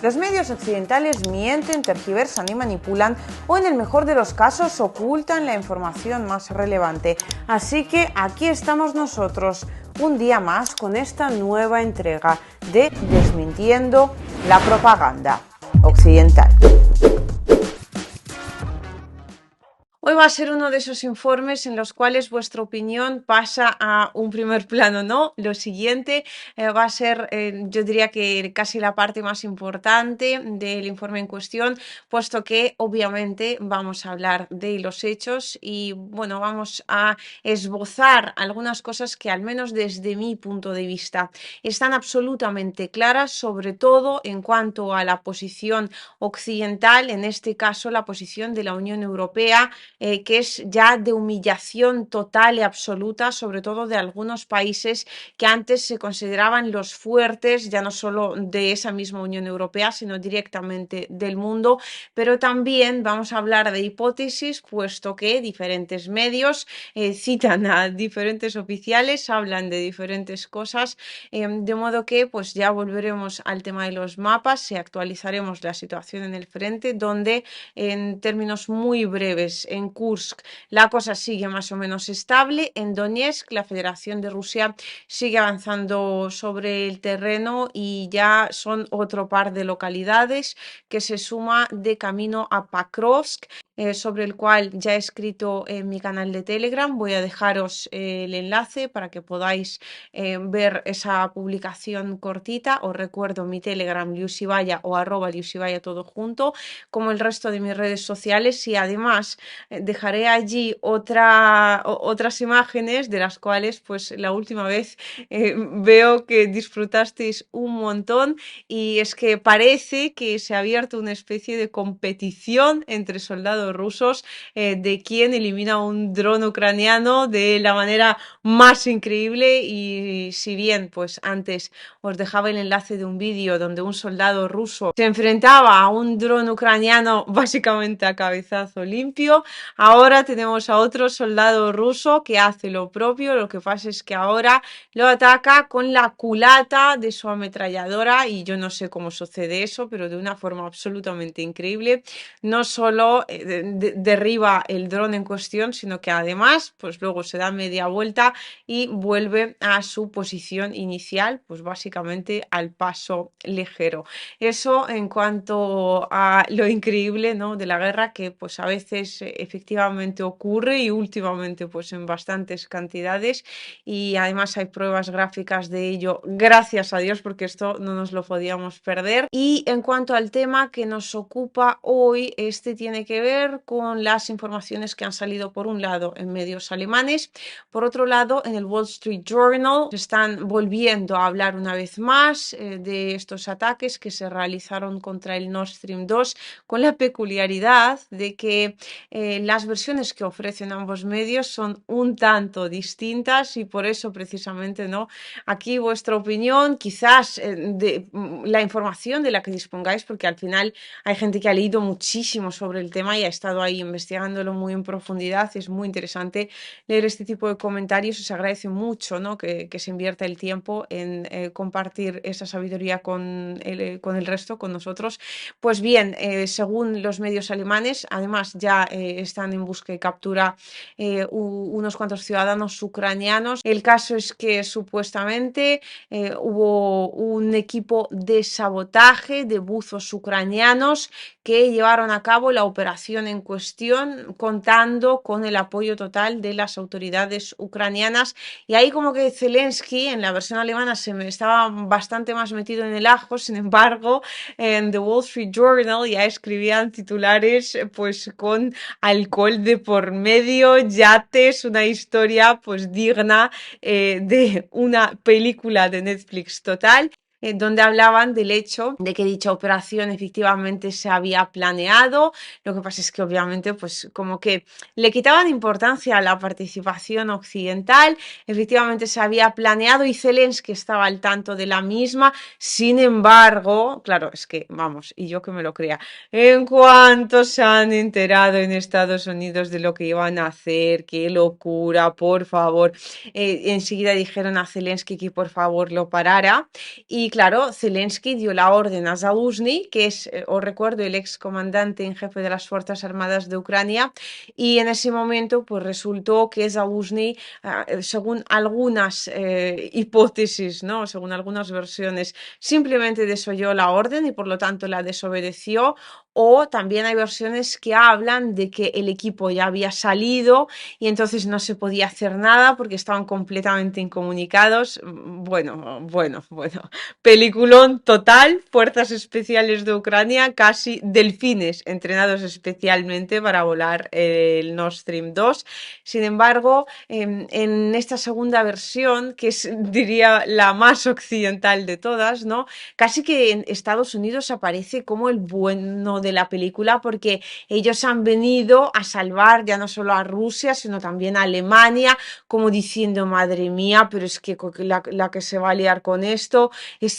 Los medios occidentales mienten, tergiversan y manipulan, o en el mejor de los casos ocultan la información más relevante. Así que aquí estamos nosotros, un día más, con esta nueva entrega de Desmintiendo la propaganda occidental. Hoy va a ser uno de esos informes en los cuales vuestra opinión pasa a un primer plano, ¿no? Lo siguiente va a ser, yo diría que casi la parte más importante del informe en cuestión, puesto que obviamente vamos a hablar de los hechos y, bueno, vamos a esbozar algunas cosas que, al menos desde mi punto de vista, están absolutamente claras, sobre todo en cuanto a la posición occidental, en este caso la posición de la Unión Europea, que es ya de humillación total y absoluta, sobre todo de algunos países que antes se consideraban los fuertes, ya no solo de esa misma Unión Europea, sino directamente del mundo. Pero también vamos a hablar de hipótesis, puesto que diferentes medios citan a diferentes oficiales, hablan de diferentes cosas, de modo que pues ya volveremos al tema de los mapas y actualizaremos la situación en el frente, donde en términos muy breves, en Kursk la cosa sigue más o menos estable. En Donetsk la Federación de Rusia sigue avanzando sobre el terreno y ya son otro par de localidades que se suma de camino a Pakrovsk, sobre el cual ya he escrito en mi canal de Telegram. Voy a dejaros el enlace para que podáis ver esa publicación cortita. Os recuerdo mi Telegram, Liusibaya, o @Liusibaya todo junto, como el resto de mis redes sociales, y además dejaré allí otras imágenes de las cuales pues la última vez veo que disfrutasteis un montón, y es que parece que se ha abierto una especie de competición entre soldados rusos de quién elimina un dron ucraniano de la manera más increíble. Y si bien pues antes os dejaba el enlace de un vídeo donde un soldado ruso se enfrentaba a un dron ucraniano básicamente a cabezazo limpio, ahora tenemos a otro soldado ruso que hace lo propio. Lo que pasa es que ahora lo ataca con la culata de su ametralladora, y yo no sé cómo sucede eso, pero de una forma absolutamente increíble. No solo derriba el dron en cuestión, sino que además pues luego se da media vuelta y vuelve a su posición inicial, pues básicamente al paso ligero. Eso en cuanto a lo increíble, ¿no?, de la guerra, que pues a veces efectivamente ocurre, y últimamente pues en bastantes cantidades, y además hay pruebas gráficas de ello, gracias a Dios, porque esto no nos lo podíamos perder. Y en cuanto al tema que nos ocupa hoy, este tiene que ver con las informaciones que han salido, por un lado, en medios alemanes, por otro lado, en el Wall Street Journal. Están volviendo a hablar una vez más de estos ataques que se realizaron contra el Nord Stream 2, con la peculiaridad de que las versiones que ofrecen ambos medios son un tanto distintas, y por eso precisamente, ¿no?, aquí vuestra opinión, quizás de la información de la que dispongáis, porque al final hay gente que ha leído muchísimo sobre el tema y ha estado ahí investigándolo muy en profundidad. Es muy interesante leer este tipo de comentarios. Os agradece mucho, ¿no?, que se invierta el tiempo en compartir esa sabiduría con el resto, con nosotros. Pues bien, según los medios alemanes, además ya están en busca y captura unos cuantos ciudadanos ucranianos. El caso es que supuestamente hubo un equipo de sabotaje de buzos ucranianos que llevaron a cabo la operación en cuestión, contando con el apoyo total de las autoridades ucranianas. Y ahí como que Zelensky en la versión alemana estaba bastante más metido en el ajo. Sin embargo, en The Wall Street Journal ya escribían titulares pues con alcohol de por medio, yates, una historia pues digna de una película de Netflix total, donde hablaban del hecho de que dicha operación efectivamente se había planeado. Lo que pasa es que obviamente pues como que le quitaban importancia a la participación occidental. Efectivamente se había planeado y Zelensky estaba al tanto de la misma. Sin embargo, claro, es que vamos, y yo que me lo crea, en cuanto se han enterado en Estados Unidos de lo que iban a hacer, qué locura, por favor, enseguida dijeron a Zelensky que por favor lo parara. Y claro, Zelensky dio la orden a Zaluzny, que es, os recuerdo, el ex comandante en jefe de las Fuerzas Armadas de Ucrania, y en ese momento pues resultó que Zaluzny, según algunas hipótesis, ¿no? Según algunas versiones, simplemente desoyó la orden y por lo tanto la desobedeció, o también hay versiones que hablan de que el equipo ya había salido y entonces no se podía hacer nada porque estaban completamente incomunicados. Bueno. Peliculón total, fuerzas especiales de Ucrania, casi delfines entrenados especialmente para volar el Nord Stream 2. Sin embargo, en esta segunda versión, que es, diría, la más occidental de todas, ¿no? Casi que en Estados Unidos aparece como el bueno de la película porque ellos han venido a salvar ya no solo a Rusia, sino también a Alemania, como diciendo, madre mía, pero es que la que se va a liar con esto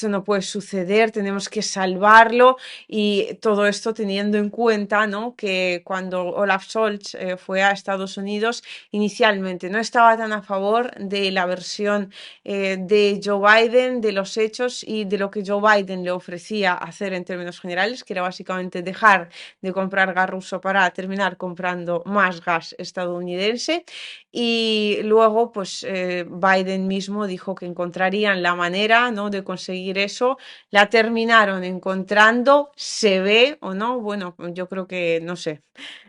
no puede suceder, tenemos que salvarlo y todo esto teniendo en cuenta, ¿no? Que cuando Olaf Scholz fue a Estados Unidos, inicialmente no estaba tan a favor de la versión de Joe Biden, de los hechos y de lo que Joe Biden le ofrecía hacer en términos generales, que era básicamente dejar de comprar gas ruso para terminar comprando más gas estadounidense. Y luego, pues Biden mismo dijo que encontrarían la manera, ¿no? de conseguir eso. La terminaron encontrando, se ve o no. Bueno, yo creo que no sé.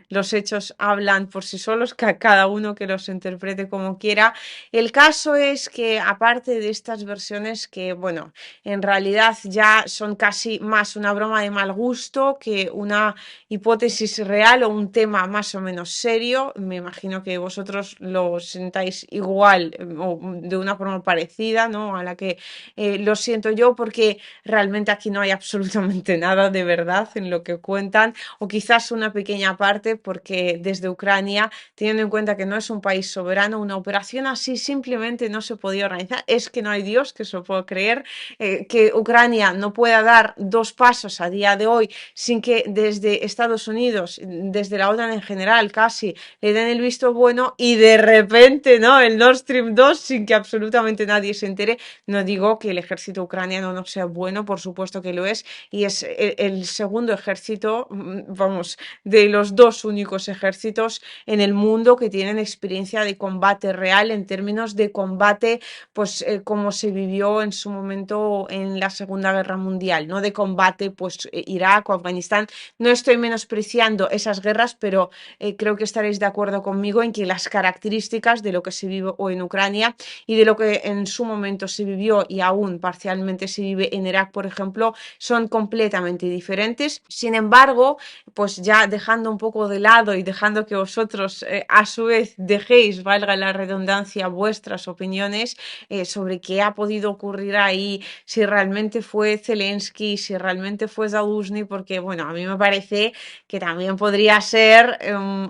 Los hechos hablan por sí solos, que cada uno que los interprete como quiera. El caso es que, aparte de estas versiones que, bueno, en realidad ya son casi más una broma de mal gusto que una hipótesis real o un tema más o menos serio, me imagino que vosotros lo sentáis igual o de una forma parecida, ¿no? A la que lo siento yo, porque realmente aquí no hay absolutamente nada de verdad en lo que cuentan, o quizás una pequeña parte, porque desde Ucrania, teniendo en cuenta que no es un país soberano, una operación así simplemente no se podía organizar. Es que no hay Dios que se lo pueda creer, que Ucrania no pueda dar dos pasos a día de hoy sin que desde Estados Unidos, desde la OTAN en general, casi le den el visto bueno y de repente, ¿no? El Nord Stream 2 sin que absolutamente nadie se entere. No digo que el ejército ucraniano no sea bueno, por supuesto que lo es, y es el segundo ejército, vamos, de los dos únicos ejércitos en el mundo que tienen experiencia de combate real en términos de combate, pues como se vivió en su momento en la Segunda Guerra Mundial, no de combate, pues Irak o Afganistán. No estoy menospreciando esas guerras, pero creo que estaréis de acuerdo conmigo en que las características de lo que se vive hoy en Ucrania y de lo que en su momento se vivió y aún parcialmente se vive en Irak, por ejemplo, son completamente diferentes. Sin embargo, pues ya dejando un poco de lado y dejando que vosotros a su vez dejéis, valga la redundancia, vuestras opiniones sobre qué ha podido ocurrir ahí, si realmente fue Zelensky, si realmente fue Zaluzny, porque bueno, a mí me parece que también podría ser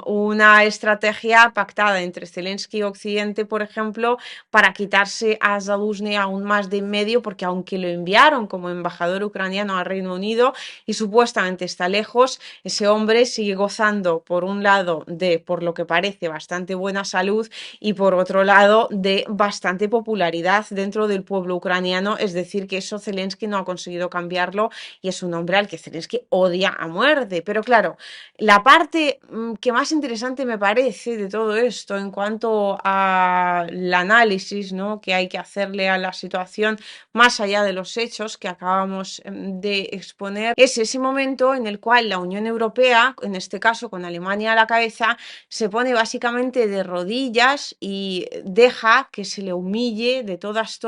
una estrategia pactada entre Zelensky y Occidente, por ejemplo, para quitarse a Zaluzny aún más de en medio, porque aunque lo enviaron como embajador ucraniano al Reino Unido y supuestamente está lejos, ese hombre sigue gozando, por un lado, de, por lo que parece, bastante buena salud y por otro lado, de bastante popularidad dentro del pueblo ucraniano. Es decir, que eso Zelensky no ha conseguido cambiarlo y es un hombre al que Zelensky odia a muerte. Pero claro, la parte que más interesante me parece de todo esto en cuanto al análisis, ¿no? que hay que hacerle a la situación más allá de los hechos que acabamos de exponer, es ese momento en el cual la Unión Europea, en este caso con Alemania a la cabeza, se pone básicamente de rodillas y deja que se le humille de todas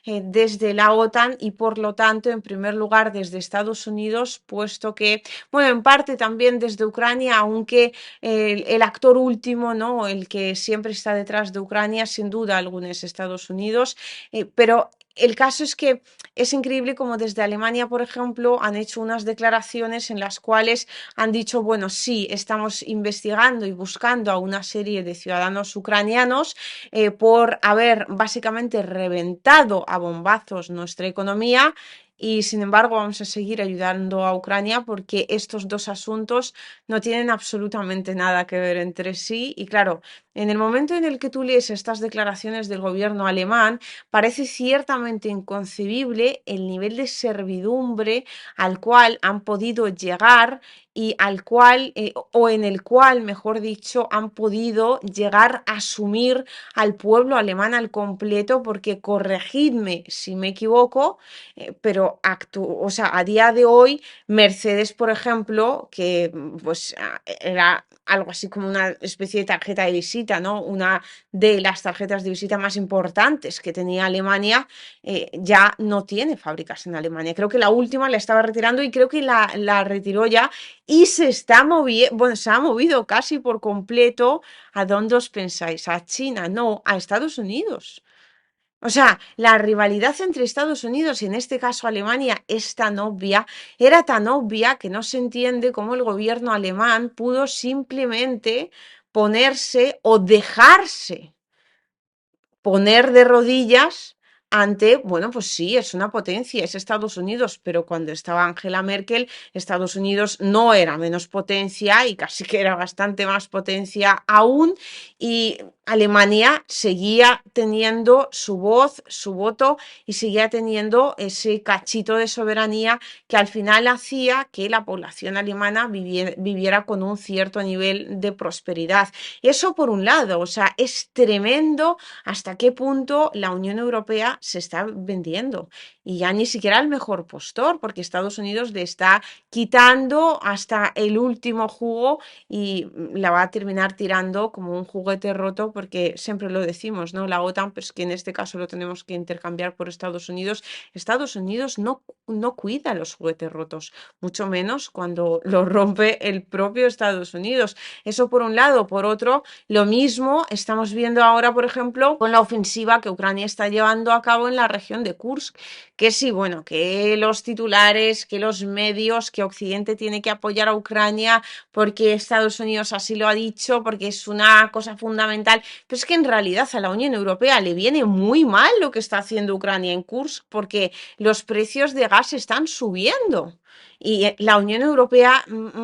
desde la OTAN y por lo tanto, en primer lugar, desde Estados Unidos, puesto que, bueno, en parte también desde Ucrania, aunque el actor último, ¿no? El que siempre está detrás de Ucrania, sin duda alguno es Estados Unidos, pero el caso es que es increíble como desde Alemania, por ejemplo, han hecho unas declaraciones en las cuales han dicho, bueno, sí, estamos investigando y buscando a una serie de ciudadanos ucranianos por haber básicamente reventado a bombazos nuestra economía y sin embargo vamos a seguir ayudando a Ucrania porque estos dos asuntos no tienen absolutamente nada que ver entre sí. Y claro, en el momento en el que tú lees estas declaraciones del gobierno alemán, parece ciertamente inconcebible el nivel de servidumbre al cual han podido llegar y al cual, o en el cual, mejor dicho, han podido llegar a asumir al pueblo alemán al completo, porque corregidme si me equivoco, pero o sea, a día de hoy, Mercedes, por ejemplo, que pues era algo así como una especie de tarjeta de visita, ¿no? Una de las tarjetas de visita más importantes que tenía Alemania, ya no tiene fábricas en Alemania. Creo que la última la estaba retirando y creo que la retiró ya y se está moviendo, bueno, se ha movido casi por completo. ¿A dónde os pensáis? ¿A China? No, a Estados Unidos. O sea, la rivalidad entre Estados Unidos y en este caso Alemania es tan obvia, era tan obvia que no se entiende cómo el gobierno alemán pudo simplemente ponerse o dejarse poner de rodillas ante, bueno, pues sí, es una potencia, es Estados Unidos, pero cuando estaba Angela Merkel, Estados Unidos no era menos potencia y casi que era bastante más potencia aún, y Alemania seguía teniendo su voz, su voto y seguía teniendo ese cachito de soberanía que al final hacía que la población alemana viviera con un cierto nivel de prosperidad. Eso por un lado, o sea, es tremendo hasta qué punto la Unión Europea se está vendiendo. Y ya ni siquiera el mejor postor, porque Estados Unidos le está quitando hasta el último jugo y la va a terminar tirando como un juguete roto, porque siempre lo decimos, ¿no? La OTAN, pues que en este caso lo tenemos que intercambiar por Estados Unidos. Estados Unidos no cuida los juguetes rotos, mucho menos cuando lo rompe el propio Estados Unidos. Eso por un lado. Por otro, lo mismo estamos viendo ahora, por ejemplo, con la ofensiva que Ucrania está llevando a cabo en la región de Kursk, que sí, bueno, que los titulares, que los medios, que Occidente tiene que apoyar a Ucrania porque Estados Unidos así lo ha dicho, porque es una cosa fundamental, pero es que en realidad a la Unión Europea le viene muy mal lo que está haciendo Ucrania en Kursk porque los precios de gas están subiendo. Y la Unión Europea,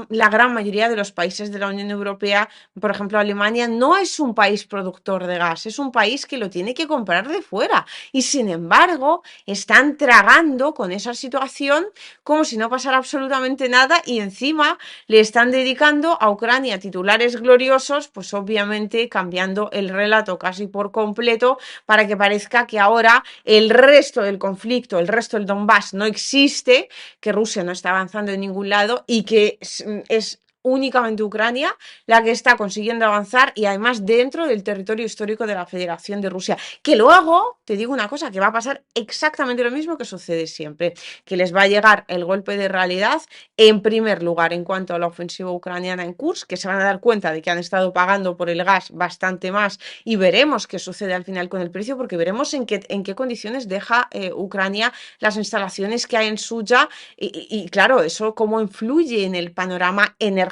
la gran mayoría de los países de la Unión Europea, por ejemplo, Alemania, no es un país productor de gas, es un país que lo tiene que comprar de fuera. Y sin embargo, están tragando con esa situación como si no pasara absolutamente nada y encima le están dedicando a Ucrania titulares gloriosos, pues obviamente cambiando el relato casi por completo para que parezca que ahora el resto del conflicto, el resto del Donbass no existe, que Rusia no está avanzando en ningún lado y que es únicamente Ucrania la que está consiguiendo avanzar y además dentro del territorio histórico de la Federación de Rusia. Que luego, te digo una cosa, que va a pasar exactamente lo mismo que sucede siempre, que les va a llegar el golpe de realidad en primer lugar en cuanto a la ofensiva ucraniana en Kursk, que se van a dar cuenta de que han estado pagando por el gas bastante más y veremos qué sucede al final con el precio, porque veremos en qué condiciones deja Ucrania las instalaciones que hay en Suya y claro, eso cómo influye en el panorama energético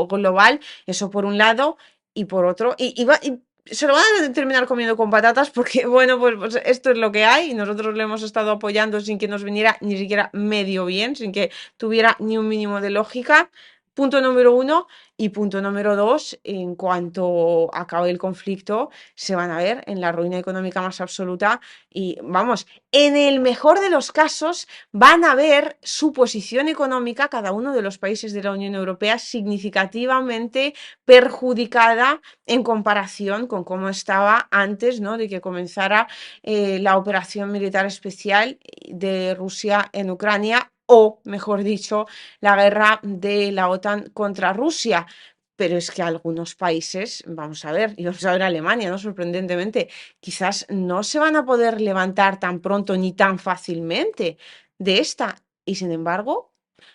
global, eso por un lado, y por otro, y se lo van a terminar comiendo con patatas porque, bueno, pues esto es lo que hay y nosotros le hemos estado apoyando sin que nos viniera ni siquiera medio bien, sin que tuviera ni un mínimo de lógica. Punto número uno. Y punto número dos, en cuanto acabe el conflicto, se van a ver en la ruina económica más absoluta y, vamos, en el mejor de los casos, van a ver su posición económica, cada uno de los países de la Unión Europea, significativamente perjudicada en comparación con cómo estaba antes, ¿no? De que comenzara la operación militar especial de Rusia en Ucrania o, mejor dicho, la guerra de la OTAN contra Rusia. Pero es que algunos países, vamos a ver, y vamos a ver Alemania, ¿no? Sorprendentemente, quizás no se van a poder levantar tan pronto ni tan fácilmente de esta. Y sin embargo,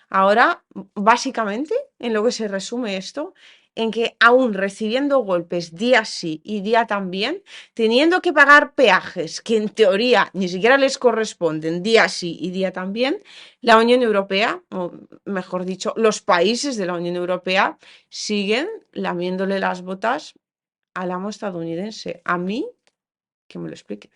ahora, básicamente, en lo que se resume esto, en que aún recibiendo golpes día sí y día también, teniendo que pagar peajes que en teoría ni siquiera les corresponden día sí y día también, la Unión Europea, o mejor dicho, los países de la Unión Europea siguen lamiéndole las botas al amo estadounidense. A mí, que me lo explique.